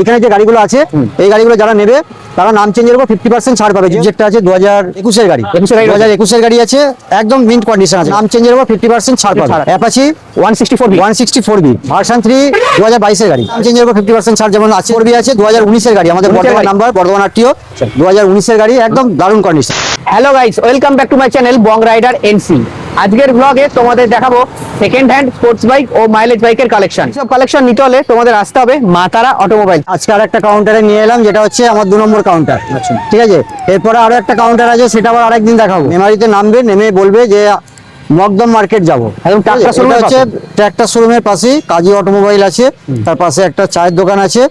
এখানে যে গাড়িগুলো আছে এই গাড়িগুলো যারা নেবে তারা নাম চেঞ্জের উপর 50% ছাড় পাবে। যেটা আছে 2021 এর গাড়ি, 2021 এর গাড়ি আছে, একদম মিন্ট কন্ডিশন আছে, নাম চেঞ্জের উপর 50% ছাড় পাবে। অ্যাপাচি 164B ভার্সন 3 2022 এর গাড়ি, নাম চেঞ্জের উপর 50% ছাড় যেমন আছে। 4B আছে 2019 এর গাড়ি, আমাদের বর্ধমান নাম্বার, বর্ধমান আরটিও 2019 এর গাড়ি, একদম দারুণ condition. Hello guys, welcome back to my channel Bong Rider NC. আজকের ব্লগে তোমাদের দেখাবো সেকেন্ড হ্যান্ড স্পোর্টস বাইক ও মাইলেজ বাইকের কালেকশন। সব কালেকশন নিতে হলে তোমাদের আসতে হবে মা তারা অটোমোবাইল। আজকে আর একটা কাউন্টারে নিয়ে এলাম, যেটা হচ্ছে আমার 2 নম্বর কাউন্টার। ঠিক আছে, এরপরে আরো একটা কাউন্টার আছে, সেটা আবার আরেকদিন দেখাবো। মেমারিতে নামবে, নেমে বলবে যে মকদম মার্কেট যাবো। একদম ট্রাক্টর শোরুম হচ্ছে ট্রাক্টর শোরুমের পাশেই কাজী অটোমোবাইল আছে, তার পাশে একটা চায়ের দোকান আছে,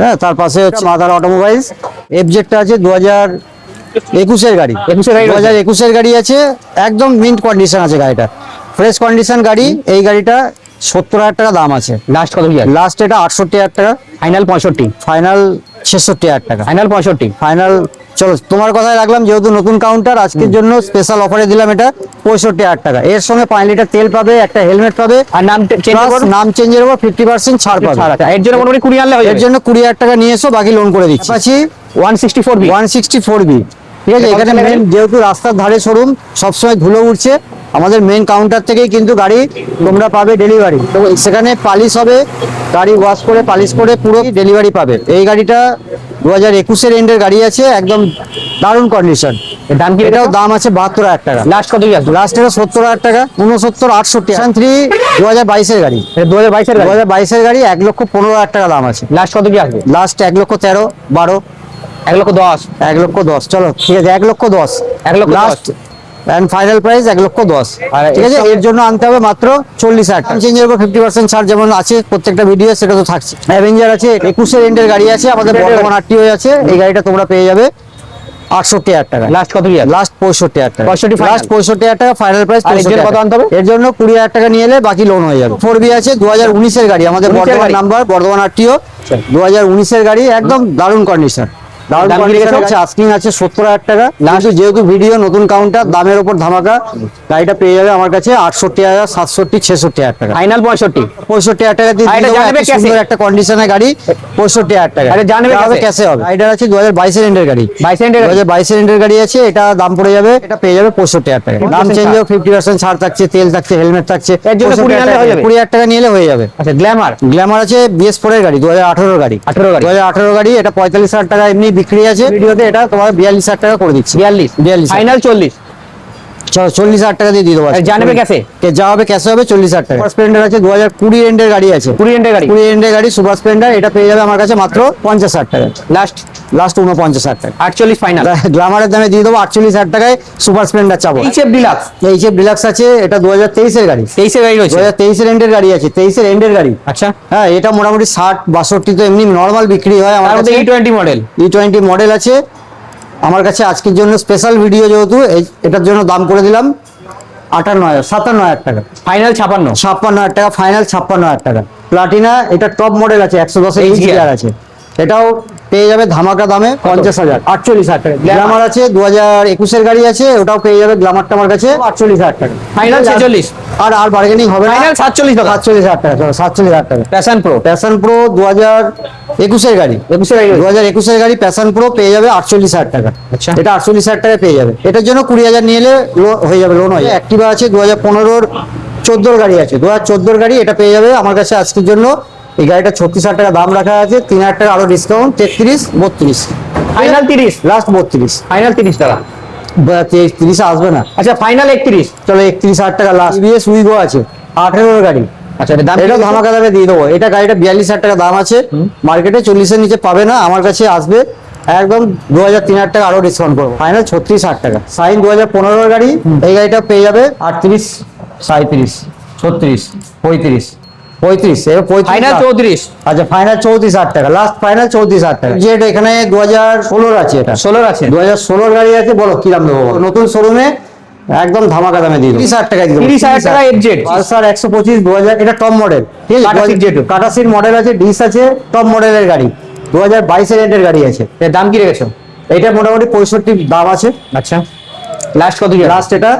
হ্যাঁ, তার পাশে হচ্ছে মাদার অটোমোবাইলস। এফজেডটা আছে 2021 এর গাড়ি, 2021 এর গাড়ি আছে, একদম মিন্ট কন্ডিশন আছে গাড়িটা, ফ্রেশ কন্ডিশন গাড়ি। এই গাড়িটা 70,000 টাকা দাম আছে। লাস্ট কত? লাস্ট এটা 68,000 টাকা, ফাইনাল 65, ফাইনাল 66,000 টাকা, ফাইনাল 65, ফাইনাল। চলো তোমার কথাই রাখলাম, যেহেতু নতুন কাউন্টার, আজকের জন্য স্পেশাল অফারে দিলাম এটা 65,000 টাকা। এর সঙ্গে 5 লিটার তেল পাবে, একটা হেলমেট পাবে, আর নাম চেঞ্জের উপর 50% ছাড় পাবে। এর জন্য মোটামুটি 20 আনলে হয়ে এর যাবে। জন্য 20,000 টাকা নিয়ে এসো, বাকি লোন করে দিচ্ছি। আপাচি 164B 164B, ঠিক আছে। এখানে মেন, যেহেতু রাস্তার ধারে শোরুম, সবসময় ধুলো উঠছে, আমাদের মেন কাউন্টার থেকেই কিন্তু গাড়ি তোমরা পাবে ডেলিভারি। তো সেখানে পালিশ হবে, গাড়ি ওয়াশ করে পালিশ করে পুরো ডেলিভারি পাবে। এই গাড়িটা 2021 এর এন্ডের গাড়ি আছে, একদম দারুণ কন্ডিশন। দাম কি? এটাও দাম আছে 72,000 টাকা। লাস্ট কত? লাস্ট এটা 70,000 টাকা, 69, 68। 2022 এর গাড়ি, 2022 এর গাড়ি, 2022 এর গাড়ি, 1,15,000 টাকা দাম আছে। লাস্ট কত কি আসবে? লাস্ট 1,13,000, 12, 1,10,000, 1,10,000। চলো ঠিক আছে, 1,10,000, 1,10,000 লাস্ট এন্ড ফাইনাল প্রাইস 1,10,000। আর ঠিক আছে, এর জন্য আনতে হবে মাত্র 40,000 টাকা। চেঞ্জের উপর 50% ছাড় যেমন আছে প্রত্যেকটা ভিডিও, সেটা তো থাকছে। অ্যাভেঞ্জার আছে, 21 এর এন্ডের গাড়ি আছে, আমাদের বর্তমান আরটিও আছে। এই গাড়িটা তোমরা পেয়ে যাবে 68,000 টাকা। লাস্ট কত কি? লাস্ট 65,000 টাকা, 65 লাস্ট 65,000 টাকা, ফাইনাল প্রাইস। আর এর জন্য কত আনতে হবে? এর জন্য 20,000 টাকা নিয়ে এলে বাকি লোন হয়ে যাবে। 4B আছে 2019 এর গাড়ি, আমাদের 19 এর বর্তমান গাড়ি। নাম্বার, বর্ধমান আরটিও 2019 এর গাড়ি, একদম দারুণ কন্ডিশন। দারুণ দাম কি কন্ডিশন রেখেছো? আছে। আস্কিং আছে 70,000 টাকা। লাস্ট যেহেতু ভিডিও, নতুন কাউন্টার, দামের উপর ধামাকা। গাড়িটা পেয়ে যাবে আমার কাছে 68,000, 67, 66,000 টাকা। ফাইনাল 65, 65,000 টাকা দিয়ে আর এটা দেবো। জানবে এত ক্যাশে? সুন্দর একটা কন্ডিশনের গাড়ি, 65,000 টাকা। আরে জানবে হবে ক্যাশে? ক্যাশে হবে। গাড়িটা আছে 2022 এর এন্ডের গাড়ি, 22 এর গাড়ি, 2022 এর এন্ডের গাড়ি আছে। এটা দাম পড়ে যাবে, এটা পেয়ে যাবে 65,000 টাকা। দাম চেঞ্জেও 50% ছাড় থাকছে, তেল থাকছে, হেলমেট থাকছে। এর জন্য 20 আনলে হয়ে যাবে। 20,000 টাকা নিয়ে এলে হয়ে যাবে। আচ্ছা গ্ল্যামার, গ্ল্যামার আছে BS4 এর গাড়ি, 2018 গাড়ি, 18 গাড়ি, 2018 গাড়ি। এটা 45,000 টাকা এমনি বিক্রি আছে, ভিডিওতে এটা তোমার 42,000 টাকা করে দিচ্ছি। 42, ফাইনাল 40। চলো 40,000 টাকা দিয়ে দেবো। জানবে ক্যাশে? যা হবে ক্যাশে হবে 40,000 টাকা। সুপার স্প্লেন্ডার আছে 2020 এন্ডের গাড়ি আছে, 20 এর গাড়ি, 20 এন্ডের গাড়ি সুপার স্প্লেন্ডার। এটা পেয়ে যাবে আমার কাছে মাত্র 50,000 টাকা। লাস্ট 49,000 টাকা। 48 ফাইনাল। গ্ল্যামারের দামে দিয়ে দেবো 48,000 টাকায় সুপার স্প্লেন্ডার চাবো। এইচএফ ডিলাক্স, এইচএফ ডিলাক্স আছে, এটা 2023 এর গাড়ি, 23 এর গাড়ি রয়েছে। 2023 এর এন্ডের গাড়ি আছে, 23 এর এন্ডের গাড়ি। আচ্ছা, হ্যাঁ, এটা মোটামুটি 60-62 তো এমনি নরমাল বিক্রি হয় আমার তার মধ্যে কাছে। E20 মডেল, E20 মডেল আছে আমার কাছে। আজকের জন্য স্পেশাল ভিডিও, যেহেতু এটার জন্য দাম করে দিলাম 57,000 টাকা। ফাইনাল 56, 56,000 টাকা, ফাইনাল 56,000 টাকা। প্লাটিনা, এটা টপ মডেল আছে, 110 HDR আছে। এটাও পেয়ে যাবে ধামাকা দামে 50,000, 48,000 টাকা। গ্ল্যামার আছে 2021 এর গাড়ি আছে, ওটাও পেয়ে যাবে। গ্ল্যামারটা আমার কাছে 48,000 টাকা। ফাইনাল 46, আর বার্গেনিং হবে না। ফাইনাল 47 টাকা। 47,000 টাকা, চলো 47,000 টাকা। প্যাশন প্রো, প্যাশন প্রো 2021 এর গাড়ি, 2021 এর গাড়ি প্যাশন প্রো পেয়ে যাবে 48,000 টাকা। আচ্ছা। এটা 48,000 টাকা পেয়ে যাবে। এটার জন্য 20,000 নিয়ে এলে হয়ে যাবে, লোন হয়ে যাবে। অ্যাক্টিভা আছে 2015 14 গাড়ি আছে, 2014 গাড়ি। এটা পেয়ে যাবে আমার কাছে আজকের জন্য। এই গাড়িটা 36,000 টাকা দাম রাখা আছে, 3,000 টাকা আরো ডিসকাউন্ট, 33, 32, ফাইনাল 30, লাস্ট 32। ফাইনাল 30 টাকা। 30 আসবে না। আচ্ছা ফাইনাল 31, চলো 31,000 টাকা লাস্ট। TVS উইগো আছে 18 গাড়ি। আচ্ছা এটা দাম এটা ধামাকা দামে দিয়ে দেবো। এটা গাড়িটা 42,000 টাকা দাম আছে, মার্কেটে 40 এর নিচে পাবে না, আমার কাছে আসবে একদম 2,000-3,000 টাকা আরো ডিসকাউন্ট করবো, ফাইনাল 36,000 টাকা। সাইন 2015 গাড়ি, এই গাড়িটা পেয়ে যাবে 38, 37, 36, 35, 35, ফাইনাল 34, আচ্ছা ফাইনাল 34,000 টাকা, লাস্ট ফাইনাল 34,000 টাকা। যেটা এখানে 2016 আছে, এটা 16 আছে, 2016 গাড়ি আছে। বলো কি দাম দেবো? নতুন শোরুমে একদম ধামাকা দামে দিয়ে দেবো, 30,000 টাকা দিয়ে দেবো। 30,000 টাকা FZ, পালসার 125 2000, এটা টপ মডেল, ঠিক আছে। Tata seat Tata seat model আছে, ডিস আছে, টপ মডেলের গাড়ি, 2022 এর এন্ডের গাড়ি আছে। এর দাম কি রেখেছো? এটা মোটামুটি 65 দাম আছে। আচ্ছা লাস্ট কত? লাস্ট এটা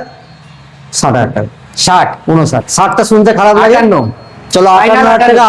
60,000 টাকা, 60, 59, 60টা শুনতে খারাপ লাগে। 58, চলো 58,000 টাকা।